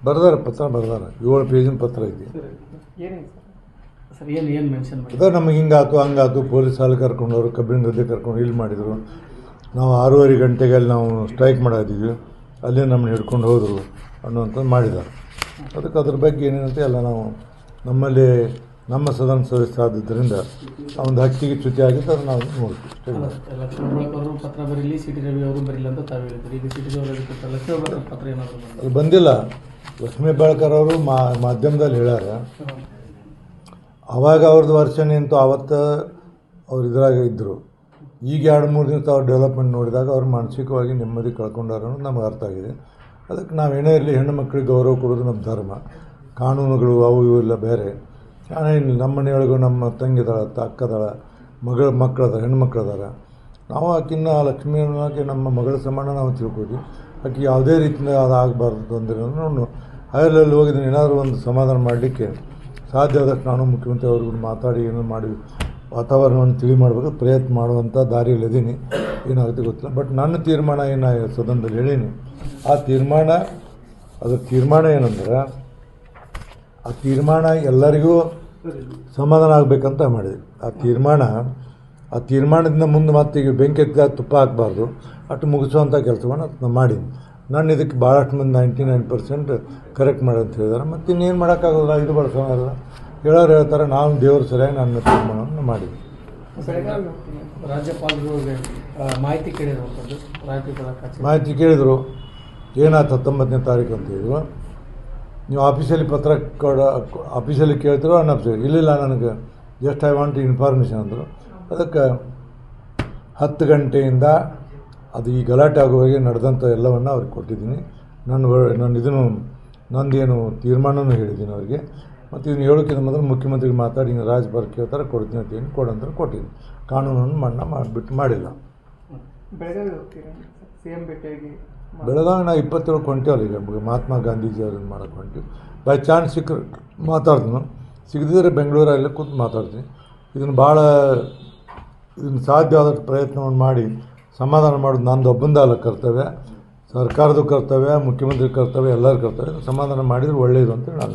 ಬರ್ದಾರೆ, ಪತ್ರ ಬರ್ದಾರೆ, 7 ಪೇಜಿನ ಪತ್ರ ಐತಿ. ಅದೇ ನಮಗೆ ಹಿಂಗಾತು ಹಂಗಾತು, ಪೊಲೀಸ್ ಸಾಲ ಕರ್ಕೊಂಡವರು ಕಬ್ಬಿನ ಗದ್ದೆ ಕರ್ಕೊಂಡು ಇಲ್ಲಿ ಮಾಡಿದರು. ನಾವು 6:30 ಗಂಟೆಗೆ ಅಲ್ಲಿ ನಾವು ಸ್ಟ್ರೈಕ್ ಮಾಡಿದ್ದೀವಿ, ಅಲ್ಲೇ ನಮ್ಮನ್ನ ಹಿಡ್ಕೊಂಡು ಹೋದರು ಅನ್ನುವಂಥದ್ದು ಮಾಡಿದ್ದಾರೆ. ಅದಕ್ಕೆ ಅದ್ರ ಬಗ್ಗೆ ಏನೇನಂತೆ ಎಲ್ಲ ನಾವು ನಮ್ಮಲ್ಲಿ ನಮ್ಮ ಸದನ ಸದಸ್ಯ ಆದ್ದರಿಂದ ಆ ಒಂದು ಹಕ್ಕಿಗೆ ಚ್ಯುತಿ ಆಗಿದ್ದು ಅದು ನಾವು ನೋಡ್ತೀವಿ. ಪತ್ರ ಬರೀಲಿ, ಸಿಟಿ ರವಿ ಅವರು ಬರಲಿಲ್ಲ ಅಂತ ತಾವು ಹೇಳಿದ್ರಿ. ಈಗ ಸಿಟಿ ರವಿ ಪತ್ರ ಏನಾದರೂ ಅದು ಬಂದಿಲ್ಲ. ಲಕ್ಷ್ಮೀ ಹೆಬ್ಬಾಳ್ಕರ್ ಅವರು ಮಾಧ್ಯಮದಲ್ಲಿ ಹೇಳ್ಯಾರ. ಅವಾಗ ಅವ್ರದ್ದು ವರ್ಷನೇ ಅಂತೂ ಆವತ್ತು ಅವ್ರು ಇದ್ರಾಗ ಇದ್ದರು. ಈಗ 2-3 ದಿವಸ ಅವ್ರು ಡೆವಲಪ್ಮೆಂಟ್ ನೋಡಿದಾಗ ಅವ್ರು ಮಾನಸಿಕವಾಗಿ ನೆಮ್ಮದಿ ಕಳ್ಕೊಂಡಾರ ಅನ್ನೋದು ನಮಗೆ ಅರ್ಥ ಆಗಿದೆ. ಅದಕ್ಕೆ ನಾವೇನೇ ಇರಲಿ, ಹೆಣ್ಣು ಮಕ್ಕಳಿಗೆ ಗೌರವ ಕೊಡೋದು ನಮ್ಮ ಧರ್ಮ. ಕಾನೂನುಗಳು ಅವು ಇವು ಎಲ್ಲ ಬೇರೆ. ಏನಿಲ್ಲ, ನಮ್ಮ ಮನೆಯೊಳಗೂ ನಮ್ಮ ತಂಗಿದಾಳ, ಅಕ್ಕದಾಳ, ಮಕ್ಕಳದ ಹೆಣ್ಮಕ್ಳದಾರ. ನಾವು ಆಕಿನ್ನ ಲಕ್ಷ್ಮೀನಾಗೆ ನಮ್ಮ ಮಗಳ ಸಮಾನ ನಾವು ತಿಳ್ಕೊತೀವಿ. ಆಕೆ ಯಾವುದೇ ರೀತಿಯಿಂದ ಅದು ಆಗಬಾರ್ದು ತೊಂದರೆ ನಾನು ಹೈಲೆವೆಲ್ ಹೋಗಿದ್ದೀನಿ. ಏನಾದರೂ ಒಂದು ಸಮಾಧಾನ ಮಾಡಲಿಕ್ಕೆ ಸಾಧ್ಯ ಆದಷ್ಟು ನಾನು ಮುಖ್ಯಮಂತ್ರಿ ಅವ್ರಿಗೂ ಮಾತಾಡಿ ಏನೋ ಮಾಡಿ ವಾತಾವರಣವನ್ನು ತಿಳಿ ಮಾಡಬೇಕು ಪ್ರಯತ್ನ ಮಾಡುವಂಥ ದಾರಿಯಲ್ಲಿದ್ದೀನಿ. ಏನಾಗುತ್ತೆ ಗೊತ್ತಿಲ್ಲ. ಬಟ್ ನನ್ನ ತೀರ್ಮಾನ ಏನು ಸದನದಲ್ಲಿ ಹೇಳೀನಿ, ಆ ತೀರ್ಮಾನ ಏನಂದ್ರೆ ಆ ತೀರ್ಮಾನ ಎಲ್ಲರಿಗೂ ಸಮಾಧಾನ ಆಗಬೇಕಂತ ಮಾಡಿದೆ. ಆ ತೀರ್ಮಾನದಿಂದ ಮುಂದೆ ಮತ್ತೆ ಈಗ ಬೆಂಕಿ ಎತ್ತಿದಾಗ ತುಪ್ಪ ಹಾಕಬಾರ್ದು, ಅಷ್ಟು ಮುಗಿಸುವಂಥ ಕೆಲಸವನ್ನು ನಾನು ಮಾಡೀನಿ. ನಾನು ಇದಕ್ಕೆ ಭಾಳಷ್ಟು ಮಂದಿ 99% ಕರೆಕ್ಟ್ ಮಾಡಿ ಅಂತ ಹೇಳಿದಾರೆ. ಮತ್ತು ಇನ್ನೇನು ಮಾಡೋಕ್ಕಾಗೋಲ್ಲ, ಇದು ಬಳಸೋಲ್ಲ. ಹೇಳೋರು ಹೇಳ್ತಾರೆ, ನಾವು ದೇವ್ರ ಸರಿಯಾಗಿ ನನ್ನ ತೀರ್ಮಾನವನ್ನು ಮಾಡಿದ್ವಿ. ರಾಜ್ಯಪಾಲರು ಮಾಹಿತಿ ಕೇಳಿದರು. ಏನಾಯ್ತು 19ನೇ ತಾರೀಕು ಅಂತ ಹೇಳಿದ್ರು. ನೀವು ಆಫೀಸಲ್ಲಿ ಪತ್ರ ಆಫೀಸಲ್ಲಿ ಕೇಳ್ತಿರೋ ಅನ್ಅಫಿಷಿಯಲ್ ಇಲ್ಲ, ನನಗೆ ಜಸ್ಟ್ ಐ ವಾಂಟ್ ಇನ್ಫಾರ್ಮೇಷನ್ ಅಂದರು. ಅದಕ್ಕೆ 10 ಗಂಟೆಯಿಂದ ಅದು ಈ ಗಲಾಟೆ ಆಗುವಾಗೆ ನಡೆದಂಥ ಎಲ್ಲವನ್ನು ಅವ್ರಿಗೆ ಕೊಟ್ಟಿದ್ದೀನಿ. ನಂದೇನು ತೀರ್ಮಾನವೂ ಹೇಳಿದ್ದೀನಿ ಅವರಿಗೆ. ಮತ್ತು ಇದನ್ನು ಹೇಳೋಕ್ಕಿಂತ ಮೊದಲು ಮುಖ್ಯಮಂತ್ರಿಗೆ ಮಾತಾಡಿ ರಾಜ್ಯಪಾಲ ಕೇಳ್ತಾರೆ, ಕೊಡ್ತೀನಿ ಅಂತ ಏನು ಕೊಡಂದ್ರೆ ಕೊಟ್ಟಿದ್ದೀನಿ. ಕಾನೂನನ್ನು ಮಾಡಿಲ್ಲ. ಬೆಳಗಾವಿ ನಾವು 27 ಹೊಂಟೇವಲ್ಲ. ಈಗ ಮಹಾತ್ಮ ಗಾಂಧೀಜಿ ಅವ್ರನ್ನ ಮಾಡೋಕ್ಕೆ ಹೊಂಟೀವಿ. ಬೈ ಚಾನ್ಸ್ ಸಿಕ್ಕರೆ ಮಾತಾಡ್ತೀನಿ, ಸಿಗದಿದ್ದರೆ ಬೆಂಗಳೂರಲ್ಲಿ ಕೂತು ಮಾತಾಡ್ತೀನಿ. ಇದನ್ನು ಸಾಧ್ಯ ಆದಷ್ಟು ಪ್ರಯತ್ನವನ್ನು ಮಾಡಿ ಸಮಾಧಾನ ಮಾಡೋದು ನಂದು ಒಬ್ಬಂದಲ್ಲ ಕರ್ತವ್ಯ, ಸರ್ಕಾರದ ಕರ್ತವ್ಯ, ಮುಖ್ಯಮಂತ್ರಿ ಕರ್ತವ್ಯ, ಎಲ್ಲರ ಕರ್ತವ್ಯ. ಸಮಾಧಾನ ಮಾಡಿದರೆ ಒಳ್ಳೆಯದು ಅಂತ ನಾನು